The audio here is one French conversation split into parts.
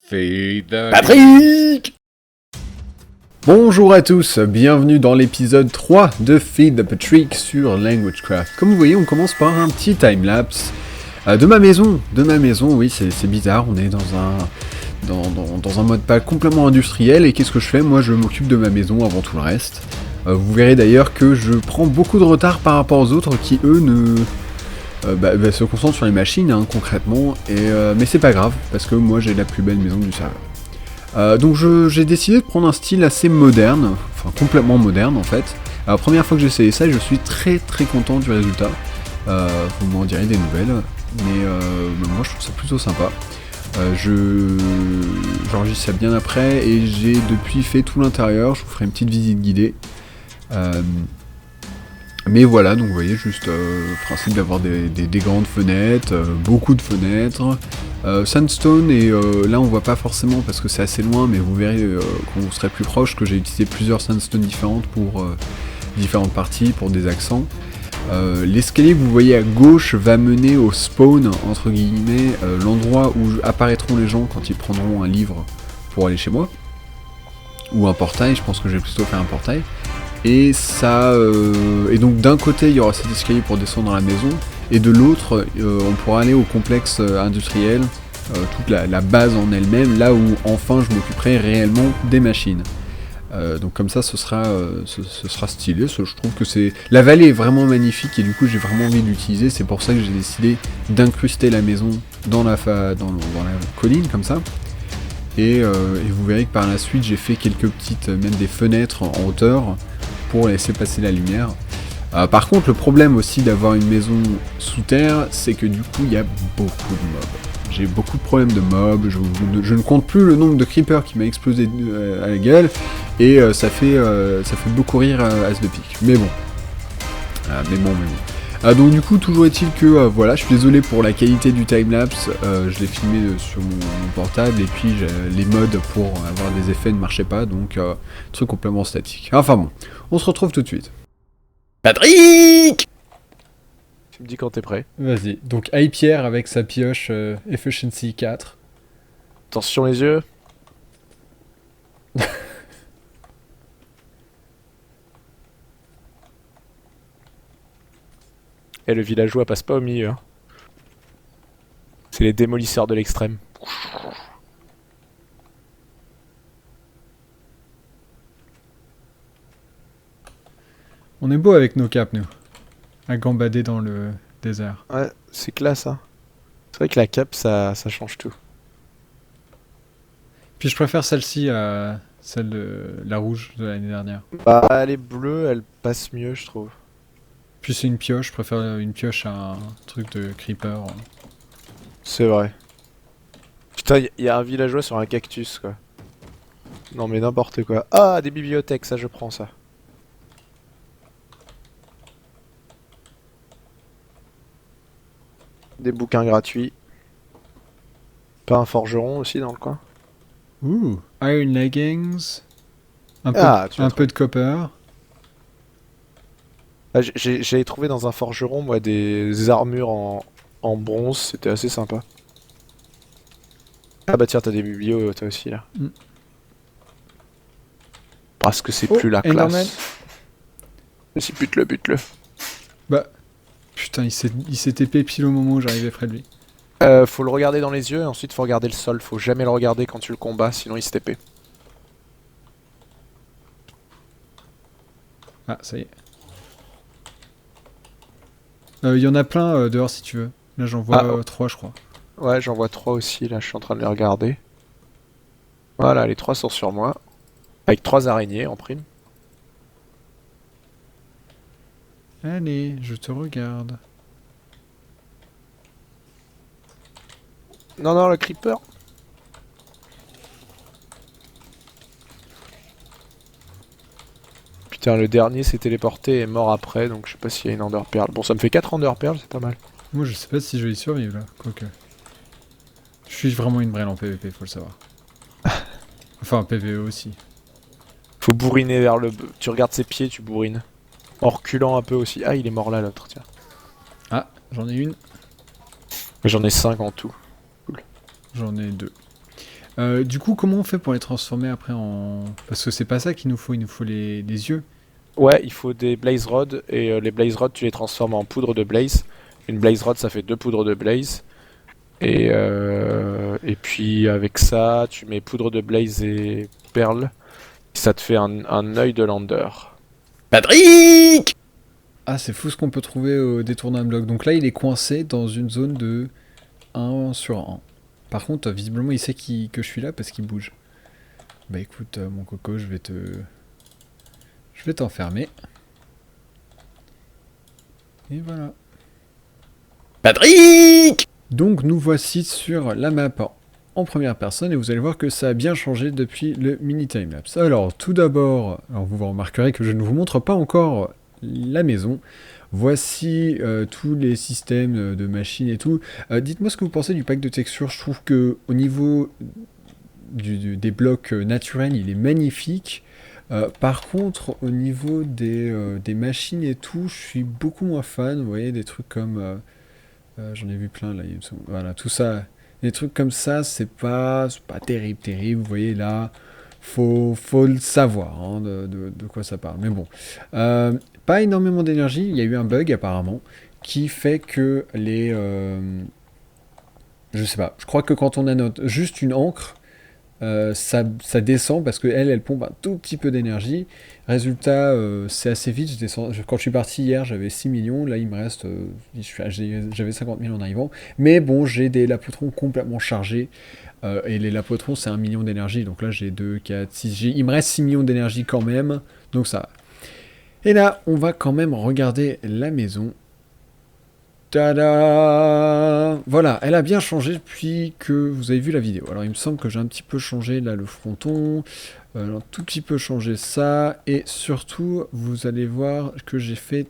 Feed the Patrick! Bonjour à tous, bienvenue dans l'épisode 3 de Feed the Patrick sur LanguageCraft. Comme vous voyez, on commence par un petit timelapse de ma maison. Oui, c'est bizarre, on est dans un mode pas complètement industriel, et qu'est-ce que je fais? Moi, je m'occupe de ma maison avant tout le reste. Vous verrez d'ailleurs que je prends beaucoup de retard par rapport aux autres qui, eux, se concentrent sur les machines, hein, concrètement, mais c'est pas grave, parce que moi, j'ai la plus belle maison du serveur. Donc j'ai décidé de prendre un style assez moderne, enfin complètement moderne en fait. La première fois que j'ai essayé ça, je suis très content du résultat. Vous m'en direz des nouvelles, mais moi je trouve ça plutôt sympa. J'enregistre ça bien après et j'ai depuis fait tout l'intérieur, je vous ferai une petite visite guidée. Mais voilà, donc vous voyez, juste principe d'avoir des grandes fenêtres, beaucoup de fenêtres. Sandstone, et là on voit pas forcément parce que c'est assez loin, mais vous verrez quand vous serez plus proche que j'ai utilisé plusieurs sandstones différentes pour différentes parties, pour des accents. L'escalier que vous voyez à gauche va mener au spawn, entre guillemets, l'endroit où apparaîtront les gens quand ils prendront un livre pour aller chez moi. Ou un portail, je pense que je vais plutôt faire un portail. Et ça, et donc d'un côté il y aura cet escalier pour descendre dans la maison, et de l'autre on pourra aller au complexe industriel, toute la base en elle-même, là où enfin je m'occuperai réellement des machines. Donc comme ça ce sera stylé, je trouve que c'est... La vallée est vraiment magnifique et du coup j'ai vraiment envie de l'utiliser, c'est pour ça que j'ai décidé d'incruster la maison dans la colline comme ça. Et vous verrez que par la suite j'ai fait quelques petites, même des fenêtres en hauteur, pour laisser passer la lumière. Par contre, le problème aussi d'avoir une maison sous terre, c'est que du coup, il y a beaucoup de mobs. J'ai beaucoup de problèmes de mobs, je ne compte plus le nombre de creepers qui m'a explosé à la gueule, et ça fait beaucoup rire As de pique. Mais bon. Donc du coup, toujours est-il que, voilà, je suis désolé pour la qualité du timelapse, je l'ai filmé sur mon portable, et puis les mods pour avoir des effets ne marchaient pas, donc truc complètement statique. Enfin bon, on se retrouve tout de suite. Patrick! Tu me dis quand t'es prêt. Vas-y, donc Pierre avec sa pioche Efficiency 4. Attention les yeux. Et le villageois passe pas au milieu. Hein. C'est les démolisseurs de l'extrême. On est beau avec nos capes, nous. À gambader dans le désert. Ouais, c'est classe hein. C'est vrai que la cape ça change tout. Puis je préfère celle-ci à celle de la rouge de l'année dernière. Bah les bleues elles passent mieux je trouve. Puis c'est une pioche, je préfère une pioche à un truc de creeper. C'est vrai. Putain y a un villageois sur un cactus quoi. Non mais n'importe quoi. Ah des bibliothèques ça je prends ça. Des bouquins gratuits. Pas un forgeron aussi dans le coin. Ouh, iron leggings, un peu de copper. Ah, j'avais trouvé dans un forgeron moi des armures en bronze, c'était assez sympa. Ah bah tiens t'as des biblios toi aussi là. Mm. Parce que c'est plus la Enderman. classe. Vas-y bute-le. Bah, putain, il s'est TP pile au moment où j'arrivais près de lui. Faut le regarder dans les yeux et ensuite faut regarder le sol, faut jamais le regarder quand tu le combats sinon il se TP. Ah, ça y est. Il y en a plein dehors si tu veux. Là j'en vois 3 je crois. Ouais j'en vois 3 aussi là, je suis en train de les regarder. Voilà les 3 sont sur moi. Avec 3 araignées en prime. Allez, je te regarde. Non le creeper. Putain le dernier s'est téléporté et est mort après donc je sais pas s'il y a une Ender Pearl. Bon ça me fait 4 Ender Pearl, c'est pas mal. Moi je sais pas si je vais y survivre là, quoique. Je suis vraiment une brêle en PVP, faut le savoir. Enfin PVE aussi. Faut bourriner vers le... Tu regardes ses pieds, tu bourrines. En reculant un peu aussi. Ah il est mort là l'autre, tiens. Ah, j'en ai une. J'en ai 5 en tout. J'en ai 2. Du coup, comment on fait pour les transformer après en... Parce que c'est pas ça qu'il nous faut les yeux. Ouais, il faut des blaze rods et les blaze rods tu les transformes en poudre de blaze. Une blaze rod ça fait 2 poudres de blaze. Et puis avec ça tu mets poudre de blaze et perles. Ça te fait un œil de lander. Patrick! Ah, c'est fou ce qu'on peut trouver au détour d'un bloc. Donc là, il est coincé dans une zone de 1 sur 1. Par contre, visiblement, il sait que je suis là parce qu'il bouge. Bah écoute, mon coco, je vais t'enfermer. Et voilà. Patrick! Donc nous voici sur la map en première personne et vous allez voir que ça a bien changé depuis le mini timelapse. Alors tout d'abord, vous remarquerez que je ne vous montre pas encore la maison. Voici tous les systèmes de machines et tout. Dites-moi ce que vous pensez du pack de textures. Je trouve que au niveau des blocs naturels, il est magnifique. Par contre, au niveau des machines et tout, je suis beaucoup moins fan. Vous voyez, des trucs comme... j'en ai vu plein là, voilà, tout ça, des trucs comme ça, c'est pas terrible, vous voyez là, faut le savoir hein, de quoi ça parle, mais bon. Pas énormément d'énergie, il y a eu un bug apparemment, qui fait que je sais pas, je crois que quand on a juste une encre, ça descend parce qu'elle pompe un tout petit peu d'énergie. Résultat, c'est assez vite. Quand je suis parti hier, j'avais 6 millions. Là, il me reste. J'avais 50 000 en arrivant. Mais bon, j'ai des lapotrons complètement chargés. Et les lapotrons, c'est 1 million d'énergie. Donc là, j'ai 2, 4, 6. Il me reste 6 millions d'énergie quand même. Donc ça va. Et là, on va quand même regarder la maison. Tada! Voilà, elle a bien changé depuis que vous avez vu la vidéo. Alors il me semble que j'ai un petit peu changé là le fronton, un tout petit peu changé ça, et surtout vous allez voir que j'ai fait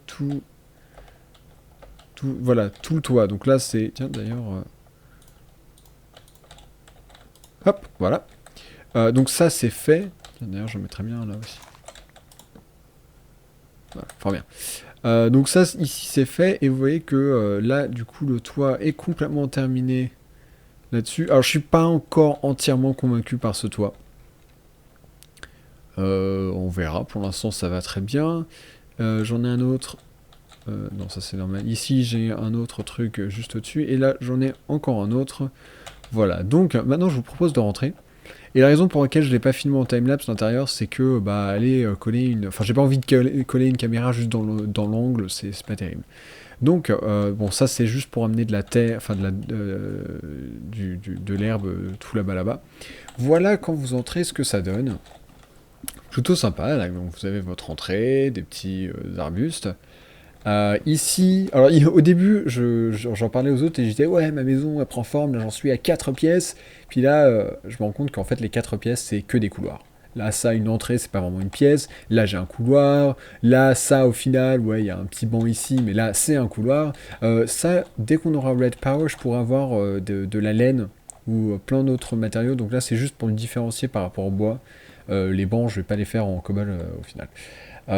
voilà, tout le toit. Donc là c'est, tiens d'ailleurs, hop, voilà. Donc ça c'est fait. Tiens, d'ailleurs je mettrai bien là aussi. Voilà, fort bien. Donc ça ici c'est fait et vous voyez que là du coup le toit est complètement terminé là-dessus. Alors je suis pas encore entièrement convaincu par ce toit. On verra, pour l'instant ça va très bien. J'en ai un autre. Non ça c'est normal. Ici j'ai un autre truc juste au-dessus et là j'en ai encore un autre. Voilà, donc maintenant je vous propose de rentrer. Et la raison pour laquelle je l'ai pas filmé en timelapse l'intérieur, c'est que bah aller coller une... Enfin j'ai pas envie de coller une caméra juste dans l'angle, c'est pas terrible. Donc bon ça c'est juste pour amener de la terre, enfin de l'herbe tout là-bas. Voilà quand vous entrez ce que ça donne. Plutôt sympa, là, donc vous avez votre entrée, des petits arbustes. Ici, alors au début, j'en parlais aux autres et je disais ouais ma maison elle prend forme, là j'en suis à 4 pièces. Puis là, je me rends compte qu'en fait les 4 pièces c'est que des couloirs. Là ça, une entrée c'est pas vraiment une pièce, là j'ai un couloir, là ça au final, ouais il y a un petit banc ici, mais là c'est un couloir. Ça, dès qu'on aura Red Power, je pourrai avoir de la laine ou plein d'autres matériaux, donc là c'est juste pour me différencier par rapport au bois. Les bancs je vais pas les faire en cobble au final.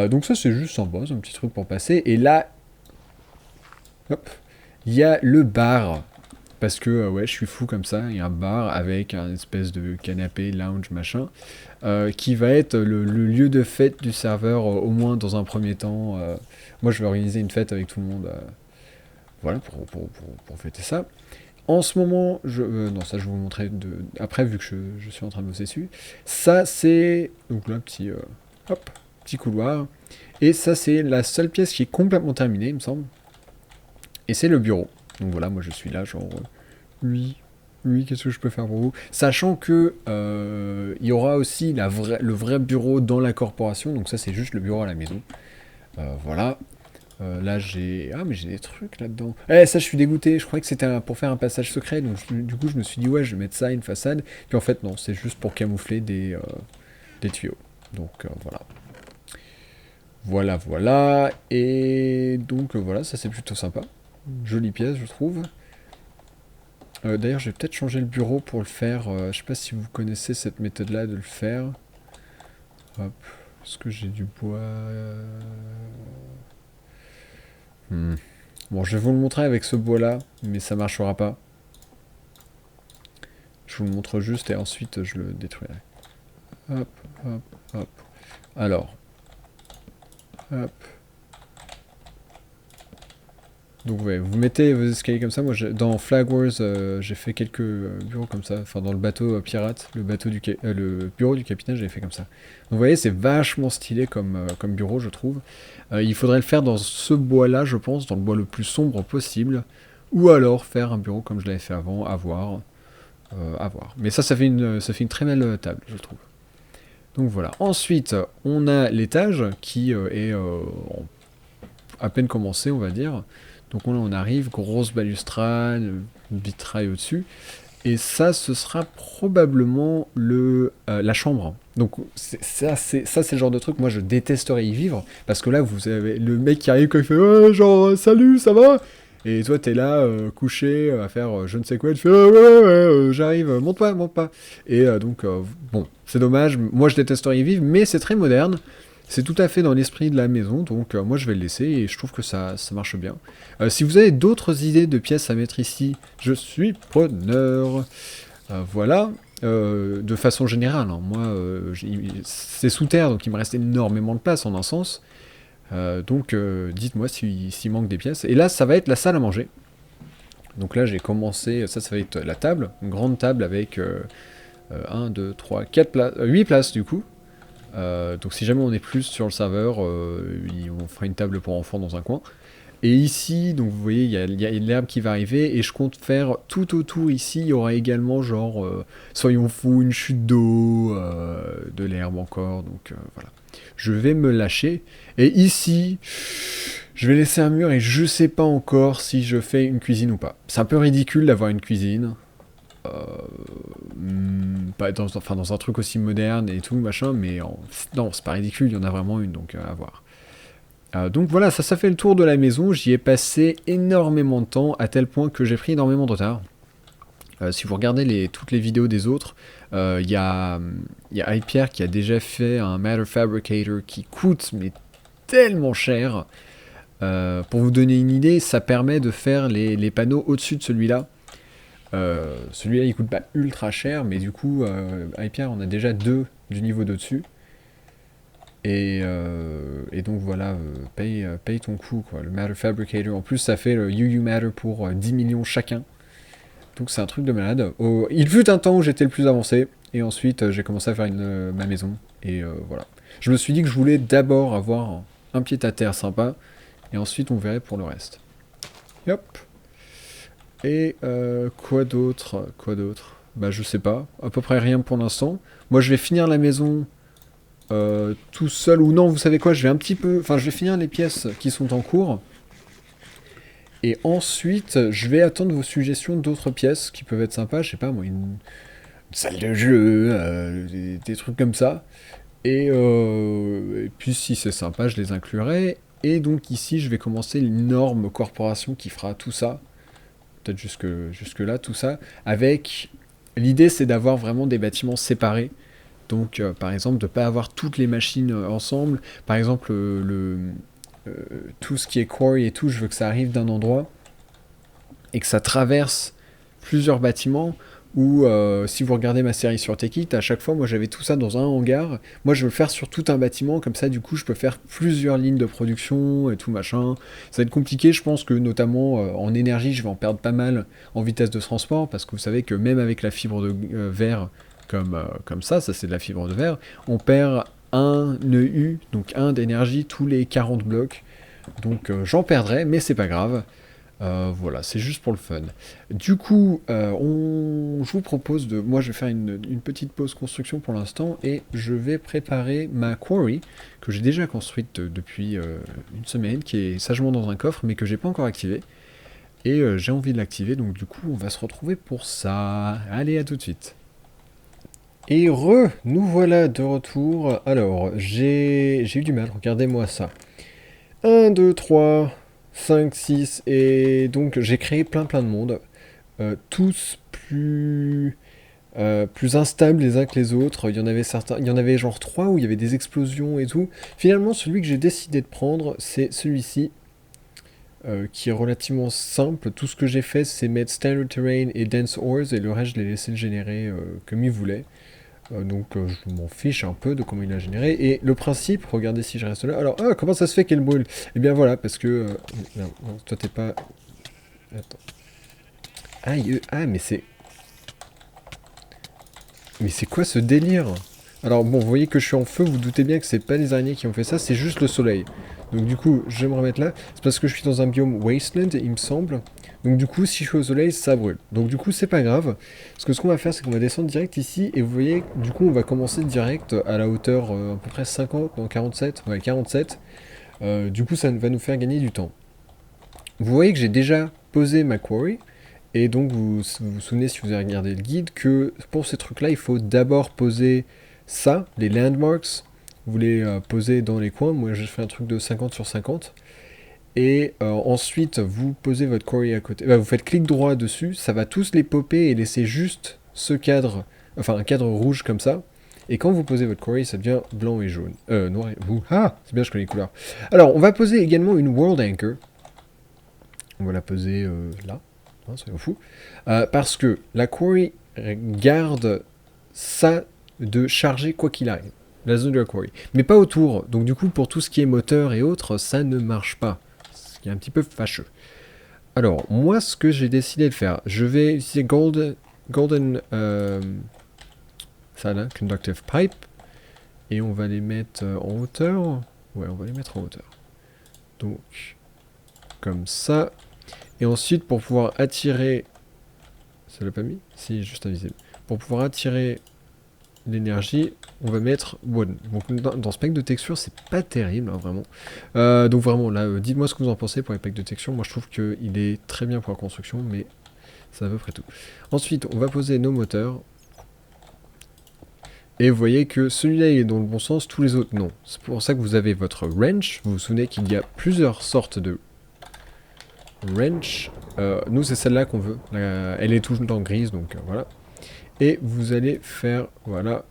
Donc ça c'est juste sympa, c'est un petit truc pour passer. Et là, hop, il y a le bar. Parce que ouais, je suis fou comme ça. Il y a un bar avec un espèce de canapé, lounge, machin, qui va être le lieu de fête du serveur, au moins dans un premier temps. Moi je vais organiser une fête avec tout le monde. Voilà, pour fêter ça. En ce moment, non, ça je vais vous montrer après, vu que je suis en train de bosser dessus. Ça c'est... Donc là, hop, petit couloir. Et ça c'est la seule pièce qui est complètement terminée, il me semble. Et c'est le bureau. Donc voilà, moi je suis là, genre... Oui, qu'est-ce que je peux faire pour vous? Sachant que il y aura aussi le vrai bureau dans la corporation. Donc ça c'est juste le bureau à la maison. Voilà. Là j'ai... Ah mais j'ai des trucs là-dedans. Eh ça je suis dégoûté, je croyais que c'était pour faire un passage secret, donc du coup je me suis dit ouais je vais mettre ça, une façade. Puis en fait non, c'est juste pour camoufler des tuyaux. Donc voilà. Voilà. Et donc voilà, ça c'est plutôt sympa. Jolie pièce je trouve. D'ailleurs je vais peut-être changer le bureau pour le faire. Je sais pas si vous connaissez cette méthode là de le faire. Hop. Est-ce que j'ai du bois Bon, je vais vous le montrer avec ce bois-là, mais ça marchera pas. Je vous le montre juste et ensuite je le détruirai. Hop, hop, hop. Alors. Hop. Donc ouais, vous mettez vos escaliers comme ça. Moi, dans Flag Wars, j'ai fait quelques bureaux comme ça. Enfin, dans le bateau pirate, le bureau du capitaine, j'avais fait comme ça. Donc vous voyez, c'est vachement stylé comme bureau, je trouve. Il faudrait le faire dans ce bois-là, je pense, dans le bois le plus sombre possible. Ou alors faire un bureau comme je l'avais fait avant, à voir. Mais ça fait une très belle table, je trouve. Donc voilà. Ensuite, on a l'étage qui est à peine commencé, on va dire. Donc là, on arrive, grosse balustrade, vitrail au-dessus. Et ça, ce sera probablement la chambre. Donc ça, c'est le genre de truc, moi, je détesterais y vivre. Parce que là, vous avez le mec qui arrive, quand il fait ouais, genre, salut, ça va? Et toi, t'es là, couché, à faire je ne sais quoi, tu fais ouais, j'arrive, monte pas. Et donc, bon, c'est dommage, moi, je détesterais y vivre, mais c'est très moderne. C'est tout à fait dans l'esprit de la maison, donc moi je vais le laisser et je trouve que ça marche bien. Si vous avez d'autres idées de pièces à mettre ici, je suis preneur. Voilà, de façon générale, hein, moi c'est sous terre, donc il me reste énormément de place en un sens. Donc dites-moi s'il manque des pièces. Et là, ça va être la salle à manger. Donc là, j'ai commencé, ça va être la table, une grande table avec 1, 2, 3, 4 places, 8 places du coup. Donc si jamais on est plus sur le serveur, on fera une table pour enfants dans un coin. Et ici, donc vous voyez, il y a l'herbe qui va arriver, et je compte faire tout autour ici, il y aura également genre, soyons fous, une chute d'eau, de l'herbe encore, donc voilà. Je vais me lâcher, et ici, je vais laisser un mur, et je sais pas encore si je fais une cuisine ou pas. C'est un peu ridicule d'avoir une cuisine. Pas dans un truc aussi moderne et tout machin, mais non, c'est pas ridicule, il y en a vraiment une, donc à voir. Donc voilà, ça fait le tour de la maison. J'y ai passé énormément de temps, à tel point que j'ai pris énormément de retard. Si vous regardez toutes les vidéos des autres, il y a iPierre qui a déjà fait un Matter Fabricator qui coûte mais tellement cher. Pour vous donner une idée, ça permet de faire les panneaux au-dessus de celui-là. Celui-là il coûte pas ultra cher, mais du coup iPierre on a déjà 2 du niveau d'au-dessus, et donc voilà, paye ton coup quoi. Le Matter Fabricator, en plus ça fait le UU Matter pour 10 millions chacun, donc c'est un truc de malade. Il fut un temps où j'étais le plus avancé, et ensuite j'ai commencé à faire ma maison, et voilà. Je me suis dit que je voulais d'abord avoir un pied-à-terre sympa, et ensuite on verrait pour le reste. Hop. Et quoi d'autre? Bah je sais pas, à peu près rien pour l'instant. Moi je vais finir la maison tout seul, ou non, vous savez quoi, je vais finir les pièces qui sont en cours. Et ensuite, je vais attendre vos suggestions d'autres pièces qui peuvent être sympas, je sais pas moi, une salle de jeu, des trucs comme ça. Et puis si c'est sympa, je les inclurai. Et donc ici, je vais commencer l'énorme corporation qui fera tout ça. Peut-être jusque là, tout ça, avec l'idée c'est d'avoir vraiment des bâtiments séparés, donc par exemple de ne pas avoir toutes les machines ensemble, par exemple tout ce qui est quarry et tout, je veux que ça arrive d'un endroit, et que ça traverse plusieurs bâtiments, ou si vous regardez ma série sur Techit, à chaque fois moi j'avais tout ça dans un hangar, moi je veux le faire sur tout un bâtiment, comme ça du coup je peux faire plusieurs lignes de production et tout machin. Ça va être compliqué, je pense que notamment en énergie je vais en perdre pas mal en vitesse de transport, parce que vous savez que même avec la fibre de verre comme ça c'est de la fibre de verre, on perd un EU, donc 1 d'énergie tous les 40 blocs, donc j'en perdrai, mais c'est pas grave. Voilà, c'est juste pour le fun. Du coup, je vous propose moi, je vais faire une petite pause construction pour l'instant, et je vais préparer ma quarry, que j'ai déjà construite depuis une semaine, qui est sagement dans un coffre, mais que j'ai pas encore activé. Et j'ai envie de l'activer, donc du coup, on va se retrouver pour ça. Allez, à tout de suite. Et nous voilà de retour. Alors, j'ai eu du mal, regardez-moi ça. 1, 2, 3... 5, 6, et donc j'ai créé plein de monde, tous plus instables les uns que les autres. Il y en avait genre 3 où il y avait des explosions et tout. Finalement celui que j'ai décidé de prendre, c'est celui-ci, qui est relativement simple. Tout ce que j'ai fait, c'est mettre Standard Terrain et Dense Ores, et le reste, je l'ai laissé le générer comme il voulait. Donc je m'en fiche un peu de comment il a généré. Et le principe, regardez si je reste là. Alors, comment ça se fait qu'elle brûle? Eh bien voilà, parce que... non, toi t'es pas... Attends. Mais c'est... Mais c'est quoi ce délire? Alors bon, vous voyez que je suis en feu, vous doutez bien que c'est pas les araignées qui ont fait ça, c'est juste le soleil. Donc du coup, je vais me remettre là. C'est parce que je suis dans un biome wasteland, il me semble. Donc du coup, si je suis au soleil, ça brûle. Donc du coup, c'est pas grave. Parce que ce qu'on va faire, c'est qu'on va descendre direct ici. Et vous voyez, du coup, on va commencer direct à la hauteur à peu près 50, non 47. Ouais, 47. Du coup, ça va nous faire gagner du temps. Vous voyez que j'ai déjà posé ma quarry. Et donc, vous souvenez, si vous avez regardé le guide, que pour ces trucs-là, il faut d'abord poser ça, les landmarks. Vous les posez dans les coins. Moi, j'ai fait un truc de 50 sur 50. Et ensuite, vous posez votre quarry à côté. Vous faites clic droit dessus. Ça va tous les popper et laisser juste ce cadre, enfin un cadre rouge comme ça. Et quand vous posez votre quarry, ça devient blanc et jaune. Noir et... c'est bien, je connais les couleurs. Alors, on va poser également une World Anchor. On va la poser là. Soyons fous. Parce que la quarry garde ça de charger quoi qu'il arrive. La zone de la quarry. Mais pas autour. Donc du coup, pour tout ce qui est moteur et autres, ça ne marche pas. Ce qui est un petit peu fâcheux. Alors, moi, ce que j'ai décidé de faire, je vais utiliser Golden ça là, Conductive Pipe. Et on va les mettre en hauteur. Ouais, on va les mettre en hauteur. Donc, comme ça. Et ensuite, pour pouvoir attirer... Ça l'a pas mis? Si, juste invisible. Pour pouvoir attirer l'énergie, on va mettre One. Donc dans ce pack de texture, c'est pas terrible, hein, vraiment. Donc vraiment, là, dites-moi ce que vous en pensez pour les packs de texture. Moi, je trouve qu'il est très bien pour la construction, mais c'est à peu près tout. Ensuite, on va poser nos moteurs. Et vous voyez que celui-là, il est dans le bon sens, tous les autres, non. C'est pour ça que vous avez votre wrench. Vous vous souvenez qu'il y a plusieurs sortes de wrench. Nous, c'est celle-là qu'on veut. Elle est tout le temps grise, donc voilà. Et vous allez faire, voilà.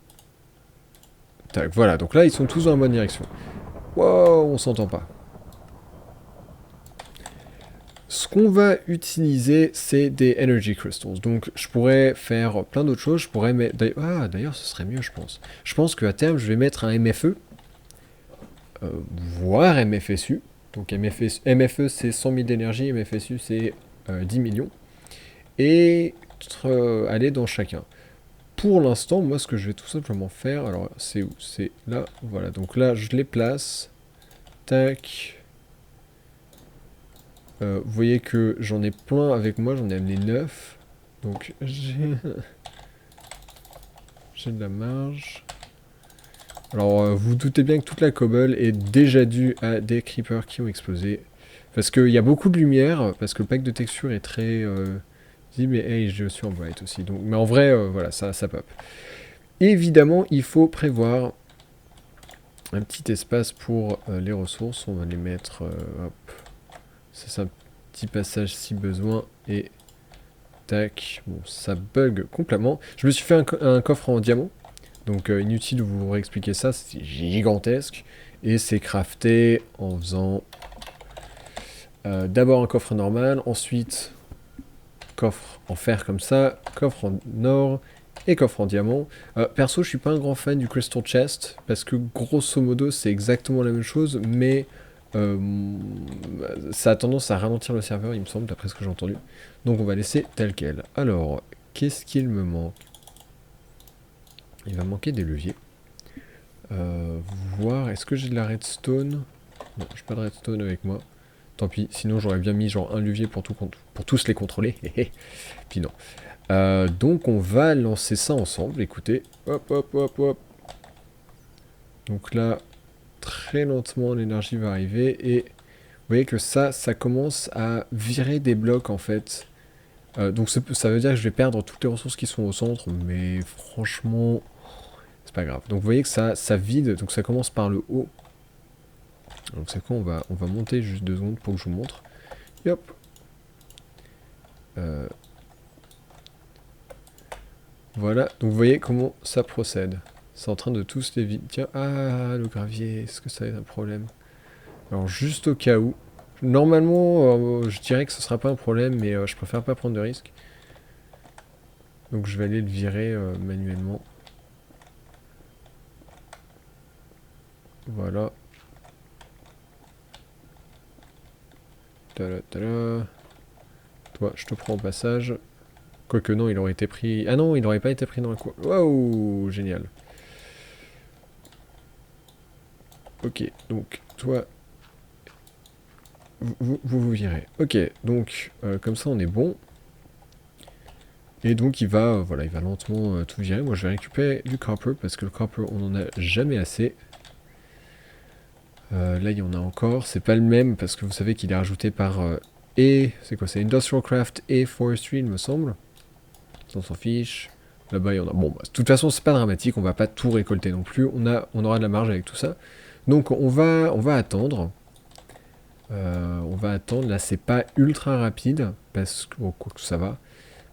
Tac, voilà, donc là, ils sont tous dans la bonne direction. Wow, on s'entend pas. Ce qu'on va utiliser, c'est des Energy Crystals. Donc, je pourrais faire plein d'autres choses. Je pourrais mettre... d'ailleurs, ce serait mieux, je pense. Je pense qu'à terme, je vais mettre un MFE. Voire MFSU. Donc, MFE, c'est 100 000 d'énergie. MFSU, c'est 10 millions. Et aller dans chacun. Pour l'instant, moi, ce que je vais tout simplement faire... Alors, c'est où? C'est là. Voilà, donc là, je les place. Tac. Vous voyez que j'en ai plein avec moi, j'en ai amené 9. Donc j'ai de la marge. Alors vous doutez bien que toute la cobble est déjà due à des creepers qui ont explosé. Parce qu'il y a beaucoup de lumière, parce que le pack de texture est très... dit mais hey, je suis en bright aussi. Donc, mais en vrai, voilà, ça pop. Évidemment, il faut prévoir un petit espace pour les ressources. On va les mettre... hop. C'est un petit passage si besoin. Et tac. Bon, ça bug complètement. Je me suis fait un coffre en diamant. Donc inutile de vous réexpliquer ça. C'est gigantesque. Et c'est crafté en faisant d'abord un coffre normal. Ensuite, coffre en fer comme ça. Coffre en or. Et coffre en diamant. Perso, je suis pas un grand fan du Crystal Chest. Parce que grosso modo, c'est exactement la même chose. Mais... ça a tendance à ralentir le serveur, il me semble, d'après ce que j'ai entendu. Donc on va laisser tel quel. Alors, qu'est-ce qu'il me manque? Il va me manquer des leviers. Voir, est-ce que j'ai de la redstone? Non, j'ai pas de redstone avec moi. Tant pis, sinon j'aurais bien mis genre un levier pour tous les contrôler. Puis non. Donc on va lancer ça ensemble, écoutez. Hop, hop, hop, hop. Donc là... Très lentement, l'énergie va arriver et vous voyez que ça commence à virer des blocs en fait. Donc ça veut dire que je vais perdre toutes les ressources qui sont au centre, mais franchement, c'est pas grave. Donc vous voyez que ça vide, donc ça commence par le haut. Donc c'est quoi, on va monter juste 2 secondes pour que je vous montre. Et hop. Voilà, donc vous voyez comment ça procède. C'est en train de tous les vider. Tiens, le gravier, est-ce que ça va être un problème? Alors juste au cas où, Normalement, je dirais que ce sera pas un problème, mais je préfère pas prendre de risques. Donc je vais aller le virer manuellement. Voilà. Tada, tada. Toi, je te prends au passage. Quoique non, il aurait été pris... Ah non, il n'aurait pas été pris dans le coin. Waouh, génial. Ok, donc toi... Vous virez. Ok, donc comme ça on est bon. Et donc il va, voilà, il va lentement tout virer. Moi je vais récupérer du copper parce que le copper on en a jamais assez. Là il y en a encore. C'est pas le même parce que vous savez qu'il est rajouté par c'est quoi? C'est Industrial Craft et Forestry il me semble. On s'en fiche. Là-bas il y en a. Bon, bah, de toute façon c'est pas dramatique. On va pas tout récolter non plus. On aura de la marge avec tout ça. Donc on va attendre. On va attendre. Là c'est pas ultra rapide parce que bon, quoi que ça va.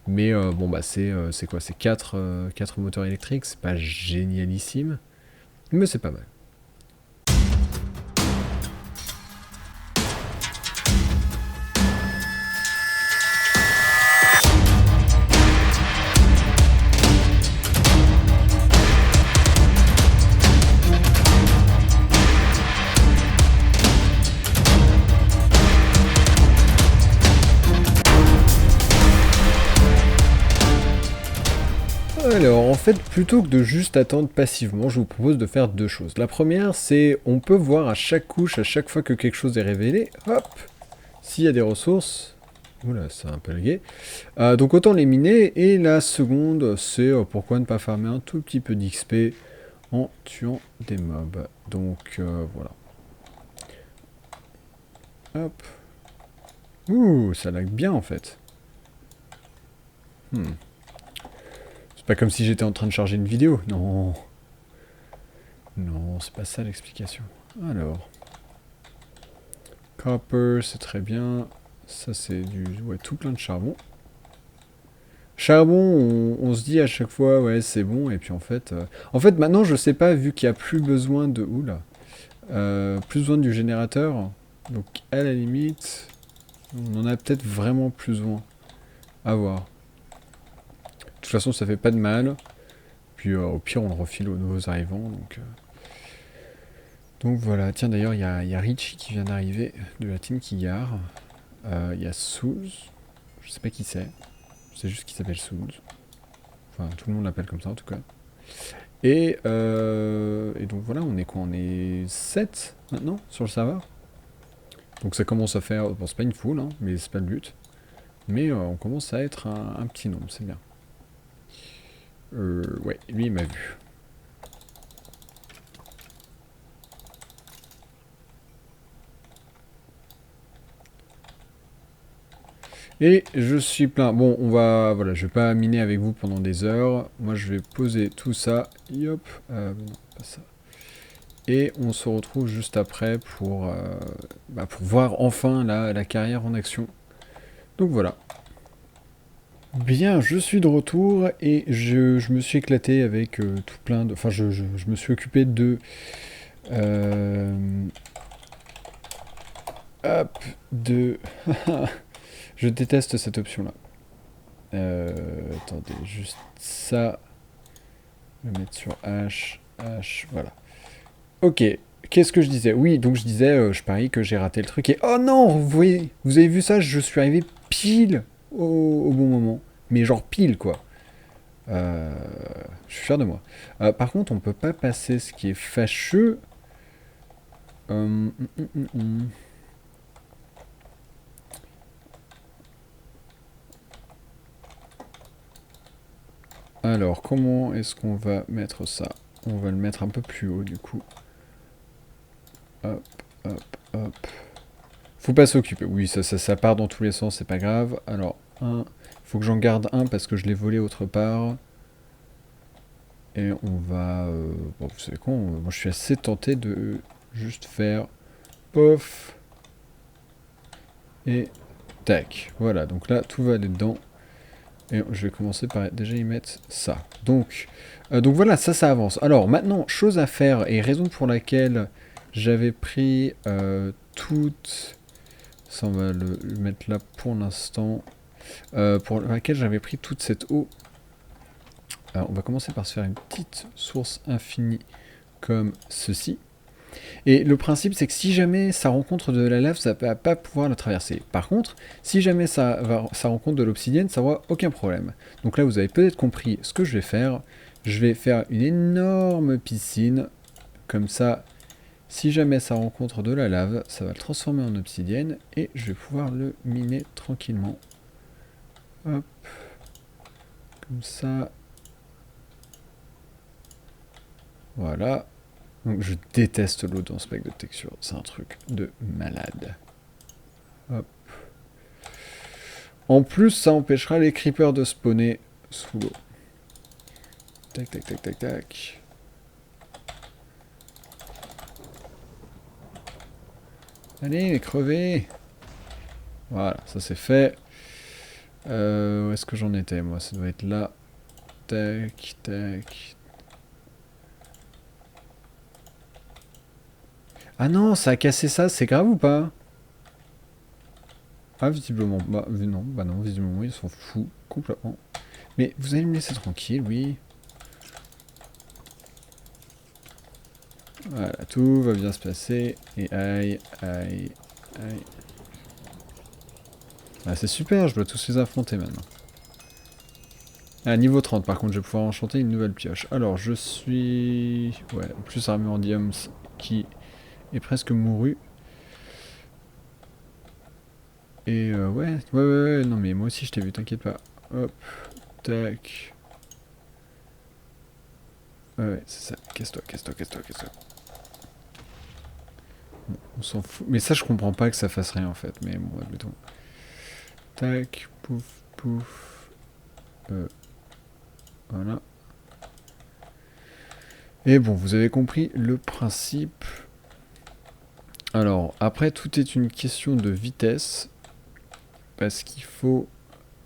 Mais bon bah c'est quoi? C'est 4 moteurs électriques, c'est pas génialissime, mais c'est pas mal. Alors en fait, plutôt que de juste attendre passivement, je vous propose de faire deux choses. La première, c'est on peut voir à chaque couche, à chaque fois que quelque chose est révélé, hop, s'il y a des ressources. Oula, c'est un peu lagué. Donc autant les miner. Et la seconde, c'est pourquoi ne pas farmer un tout petit peu d'XP en tuant des mobs. Donc voilà. Hop. Ouh, ça lag bien en fait. C'est pas comme si j'étais en train de charger une vidéo. Non. Non, c'est pas ça l'explication. Alors. Copper, c'est très bien. Ça, c'est du... Ouais, tout plein de charbon. Charbon, on se dit à chaque fois, ouais, c'est bon. Et puis en fait... maintenant, je sais pas, vu qu'il n'y a plus besoin de... Oula. Plus besoin du générateur. Donc, à la limite... On en a peut-être vraiment plus besoin. À voir. De toute façon, ça fait pas de mal. Puis au pire, on le refile aux nouveaux arrivants. Donc voilà. Tiens, d'ailleurs, il y a Richie qui vient d'arriver de la team Kigar. Il y a Souz. Je sais pas qui c'est. Je sais juste qu'il s'appelle Souz. Enfin, tout le monde l'appelle comme ça en tout cas. Et donc voilà, on est quoi? On est 7 maintenant sur le serveur. Donc ça commence à faire... Bon, c'est pas une foule, hein, mais c'est pas le but. Mais on commence à être un petit nombre, c'est bien. Ouais, lui il m'a vu. Et je suis plein. Bon, voilà, je vais pas miner avec vous pendant des heures. Moi, je vais poser tout ça. Hop. Non, pas ça. Et on se retrouve juste après pour voir enfin la carrière en action. Donc voilà. Bien, je suis de retour et je me suis éclaté avec tout plein de... Enfin, je me suis occupé de... hop, de... Je déteste cette option-là. Attendez, juste ça. Je vais mettre sur H, voilà. Ok, qu'est-ce que je disais? Oui, donc je disais, je parie que j'ai raté le truc et... Oh non, vous avez vu ça? Je suis arrivé pile au bon moment. Mais genre pile, quoi. Je suis fier de moi. Par contre, on peut pas passer, ce qui est fâcheux. Alors, comment est-ce qu'on va mettre ça? On va le mettre un peu plus haut, du coup. Hop, hop, hop. Faut pas s'occuper. Oui, ça part dans tous les sens, c'est pas grave. Alors, faut que j'en garde un parce que je l'ai volé autre part. Et on va... bon, vous savez quoi, moi je suis assez tenté de juste faire... Pof. Et... Tac. Voilà, donc là, tout va aller dedans. Et je vais commencer par déjà y mettre ça. Donc voilà, ça avance. Alors maintenant, chose à faire, et raison pour laquelle j'avais pris toute Ça, on va le mettre là pour l'instant. Pour laquelle j'avais pris toute cette eau. Alors, on va commencer par se faire une petite source infinie comme ceci. Et le principe, c'est que si jamais ça rencontre de la lave, ça ne va pas pouvoir la traverser. Par contre, si jamais ça rencontre de l'obsidienne, ça n'aura aucun problème. Donc là, vous avez peut-être compris ce que je vais faire. Je vais faire une énorme piscine. Comme ça, si jamais ça rencontre de la lave, ça va le transformer en obsidienne. Et je vais pouvoir le miner tranquillement. Hop. Comme ça. Voilà. Donc je déteste l'eau dans ce pack de texture, c'est un truc de malade. Hop. En plus, ça empêchera les creepers de spawner sous l'eau. Tac, tac, tac, tac, tac. Allez, crevez. Voilà, ça c'est fait. Où est-ce que j'en étais, moi? Ça doit être là. Tac, tac. Ah non, ça a cassé ça, c'est grave ou pas? Ah, visiblement, bah non, visiblement, ils s'en foutent complètement. Mais vous allez me laisser tranquille, oui. Voilà, tout va bien se passer. Et aïe, aïe, aïe. Ah, c'est super, je dois tous les affronter maintenant. Ah, niveau 30, par contre, je vais pouvoir enchanter une nouvelle pioche. Alors, je suis... Ouais, plus Armordium qui est presque mouru. Et ouais, non mais moi aussi je t'ai vu, t'inquiète pas. Hop, tac. Ouais, c'est ça, casse-toi. Bon, on s'en fout. Mais ça je comprends pas que ça fasse rien en fait, mais bon, admettons. Tac, pouf, pouf. Voilà. Et bon, vous avez compris le principe. Alors, après, tout est une question de vitesse. Parce qu'il faut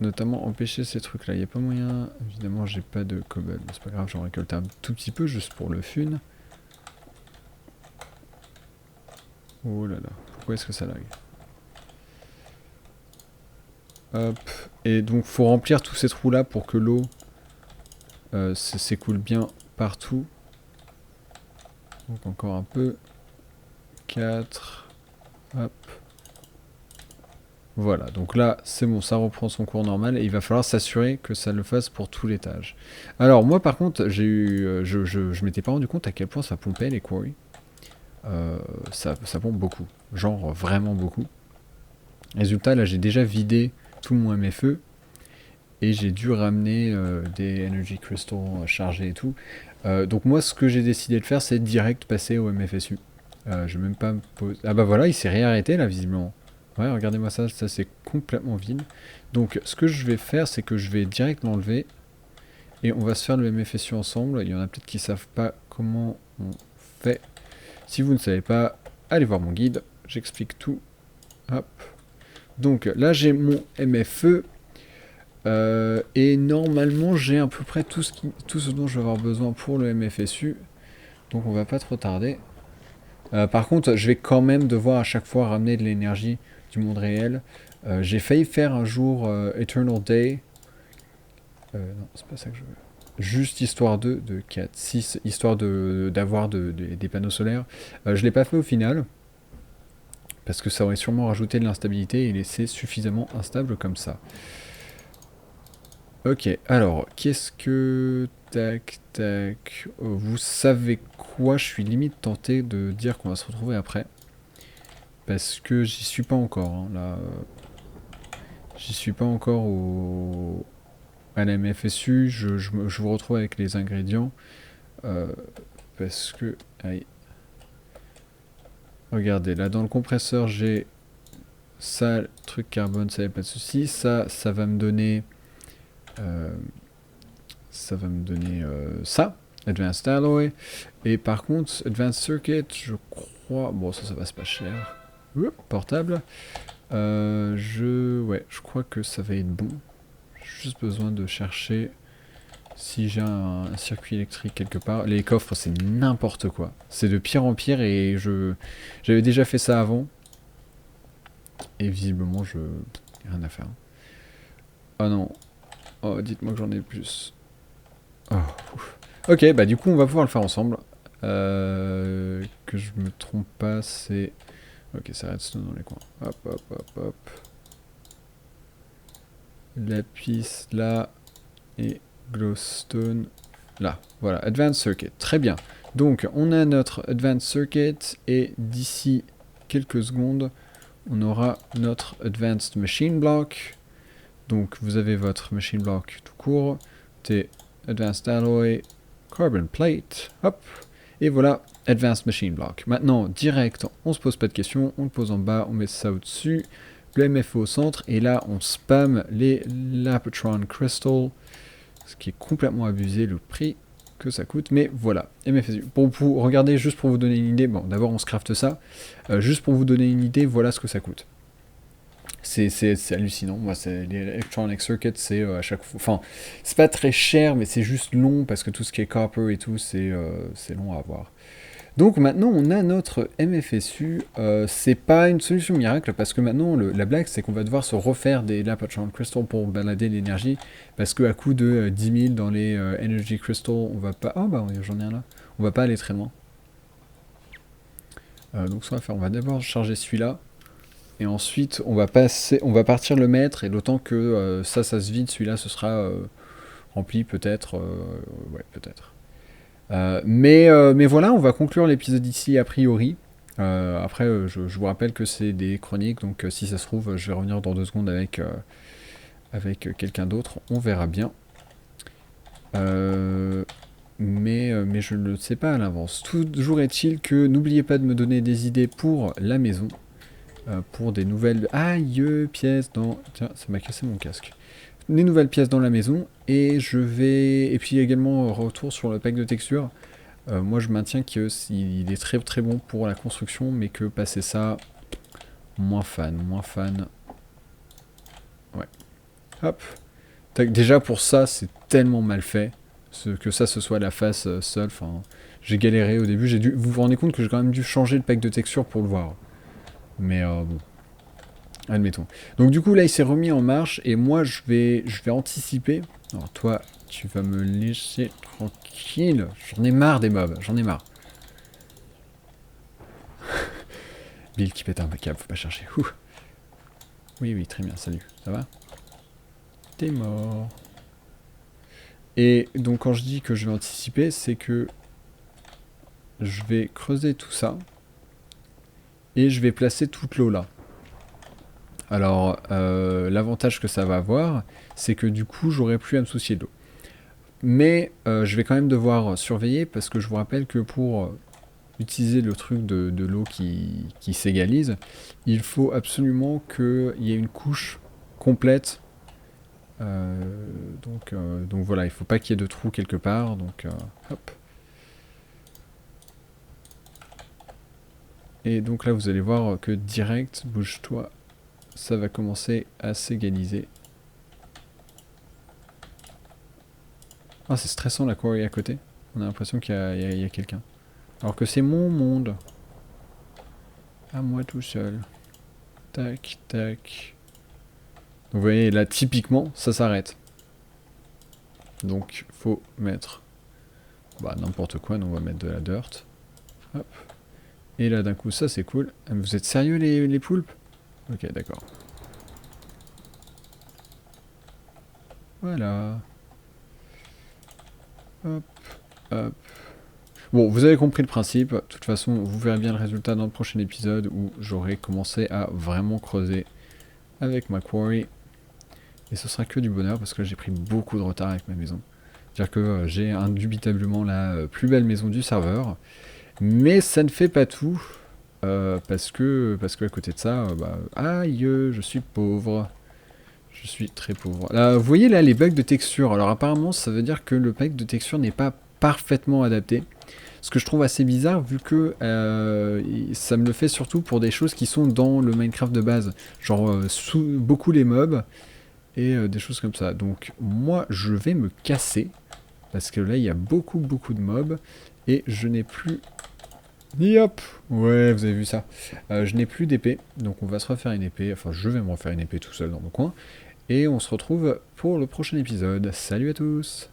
notamment empêcher ces trucs-là. Il n'y a pas moyen... Évidemment, j'ai pas de cobble. C'est pas grave, j'en récolte un tout petit peu, juste pour le fun. Oh là là, pourquoi est-ce que ça lag? Hop. Et donc, faut remplir tous ces trous-là pour que l'eau s'écoule bien partout. Donc, encore un peu. 4. Hop. Voilà, donc là, c'est bon, ça reprend son cours normal et il va falloir s'assurer que ça le fasse pour tout l'étage. Alors, moi, par contre, j'ai eu, je m'étais pas rendu compte à quel point ça pompait les quarries. Ça pompe beaucoup, genre vraiment beaucoup. Résultat, là, j'ai déjà vidé tout mon MFE et j'ai dû ramener des Energy Crystals chargés et tout. Donc moi, ce que j'ai décidé de faire, c'est direct passer au MFSU. Je vais même pas me poser... Ah bah voilà, il s'est réarrêté là, visiblement. Ouais, regardez-moi ça, ça c'est complètement vide. Donc ce que je vais faire, c'est que je vais direct l'enlever. Et on va se faire le MFSU ensemble. Il y en a peut-être qui savent pas comment on fait. Si vous ne savez pas, allez voir mon guide. J'explique tout. Hop. Donc là j'ai mon MFE. Et normalement j'ai à peu près tout ce dont je vais avoir besoin pour le MFSU. Donc on va pas trop tarder. Par contre, je vais quand même devoir à chaque fois ramener de l'énergie du monde réel. J'ai failli faire un jour Eternal Day. Non, c'est pas ça que je veux. Juste histoire de 4, 6, histoire d'avoir des panneaux solaires. Je l'ai pas fait au final. Parce que ça aurait sûrement rajouté de l'instabilité et laissé suffisamment instable comme ça. Ok, alors, qu'est-ce que... Tac, tac... vous savez quoi? Je suis limite tenté de dire qu'on va se retrouver après. Parce que j'y suis pas encore, hein, là. J'y suis pas encore à la MFSU. Je vous retrouve avec les ingrédients. Parce que... Aïe. Regardez, là dans le compresseur, j'ai ça, truc carbone, ça n'y a pas de souci. Ça va me donner... ça, Advanced Alloy. Et par contre, Advanced Circuit, je crois... Bon, ça va se pas cher. Portable. Je crois que ça va être bon. J'ai juste besoin de chercher si j'ai un circuit électrique quelque part. Les coffres, c'est n'importe quoi. C'est de pire en pire et j'avais déjà fait ça avant. Et visiblement, rien à faire. Oh non. Oh, dites-moi que j'en ai plus. Oh, ouf. Ok, bah du coup, on va pouvoir le faire ensemble. Que je me trompe pas, c'est... Ok, c'est redstone dans les coins. Hop, hop, hop, hop. Lapis là. Et glowstone là. Voilà, advanced circuit. Très bien. Donc, on a notre advanced circuit. Et d'ici quelques secondes, on aura notre advanced machine block. Donc, vous avez votre machine block tout court. C'est advanced alloy, carbon plate. Hop. Et voilà, Advanced Machine Block. Maintenant, direct, on se pose pas de questions, on le pose en bas, on met ça au-dessus, le MFO au centre, et là, on spam les Lapotron Crystal, ce qui est complètement abusé, le prix que ça coûte, mais voilà, MFSU. Regardez, juste pour vous donner une idée, bon, d'abord, on se crafte ça, juste pour vous donner une idée, voilà ce que ça coûte. C'est hallucinant. Moi, les Electronic Circuits, c'est à chaque fois... Enfin, c'est pas très cher, mais c'est juste long, parce que tout ce qui est copper et tout, c'est long à avoir. Donc maintenant, on a notre MFSU. C'est pas une solution miracle, parce que maintenant, la blague, c'est qu'on va devoir se refaire des Lapotron Crystal pour balader l'énergie, parce qu'à coup de 10 000 dans les Energy Crystal, on va pas... Oh, bah, j'en ai un là. On va pas aller très loin. Donc, ce qu'on va faire, on va d'abord charger celui-là. Et ensuite, on va partir le mettre, et d'autant que ça se vide, celui-là, ce sera rempli peut-être. Ouais, peut-être. Mais voilà, on va conclure l'épisode ici, a priori. Après, je vous rappelle que c'est des chroniques, donc si ça se trouve, je vais revenir dans 2 secondes avec quelqu'un d'autre. On verra bien. Mais je ne le sais pas à l'avance. Toujours est-il que n'oubliez pas de me donner des idées pour la maison. Pour des nouvelles... Aïe, pièces dans... Tiens, ça m'a cassé mon casque. Des nouvelles pièces dans la maison. Et je vais... Et puis également, retour sur le pack de textures. Moi, je maintiens qu'il est très très bon pour la construction, mais que passer ça... Moins fan. Ouais. Hop. Déjà, pour ça, c'est tellement mal fait. Que ça, ce soit la face seule. Enfin, j'ai galéré au début. Vous vous rendez compte que j'ai quand même dû changer le pack de textures pour le voir. Mais bon, admettons. Donc du coup là il s'est remis en marche et moi je vais anticiper. Alors toi tu vas me laisser tranquille. J'en ai marre des mobs, j'en ai marre. Bill qui pète un câble, faut pas chercher. Ouh. Oui très bien, salut, ça va? T'es mort. Et donc quand je dis que je vais anticiper, c'est que je vais creuser tout ça. Et je vais placer toute l'eau là. Alors, l'avantage que ça va avoir, c'est que du coup, j'aurai plus à me soucier de l'eau. Mais je vais quand même devoir surveiller, parce que je vous rappelle que pour utiliser le truc de l'eau qui s'égalise, il faut absolument qu'il y ait une couche complète. Donc voilà, il ne faut pas qu'il y ait de trous quelque part. Donc, hop. Et donc là, vous allez voir que direct, bouge-toi, ça va commencer à s'égaliser. Ah, c'est stressant la quarry à côté. On a l'impression qu'il y a quelqu'un. Alors que c'est mon monde. À moi tout seul. Tac, tac. Donc vous voyez, là, typiquement, ça s'arrête. Donc, faut mettre... Bah, n'importe quoi, donc on va mettre de la dirt. Hop. Et là, d'un coup, ça, c'est cool. Ah, mais vous êtes sérieux, les poulpes? Ok, d'accord. Voilà. Hop, hop. Bon, vous avez compris le principe. De toute façon, vous verrez bien le résultat dans le prochain épisode où j'aurai commencé à vraiment creuser avec ma quarry. Et ce sera que du bonheur parce que j'ai pris beaucoup de retard avec ma maison. C'est-à-dire que j'ai indubitablement la plus belle maison du serveur. Mais ça ne fait pas tout. Parce que à côté de ça, aïe, je suis pauvre. Je suis très pauvre. Là, vous voyez là les bugs de texture. Alors apparemment, ça veut dire que le pack de texture n'est pas parfaitement adapté. Ce que je trouve assez bizarre, vu que ça me le fait surtout pour des choses qui sont dans le Minecraft de base. Genre beaucoup les mobs et des choses comme ça. Donc moi, je vais me casser. Parce que là, il y a beaucoup de mobs. Et je n'ai plus Yop. Ouais, vous avez vu ça. Je n'ai plus d'épée, donc on va se refaire une épée. Enfin, je vais me refaire une épée tout seul dans mon coin. Et on se retrouve pour le prochain épisode. Salut à tous!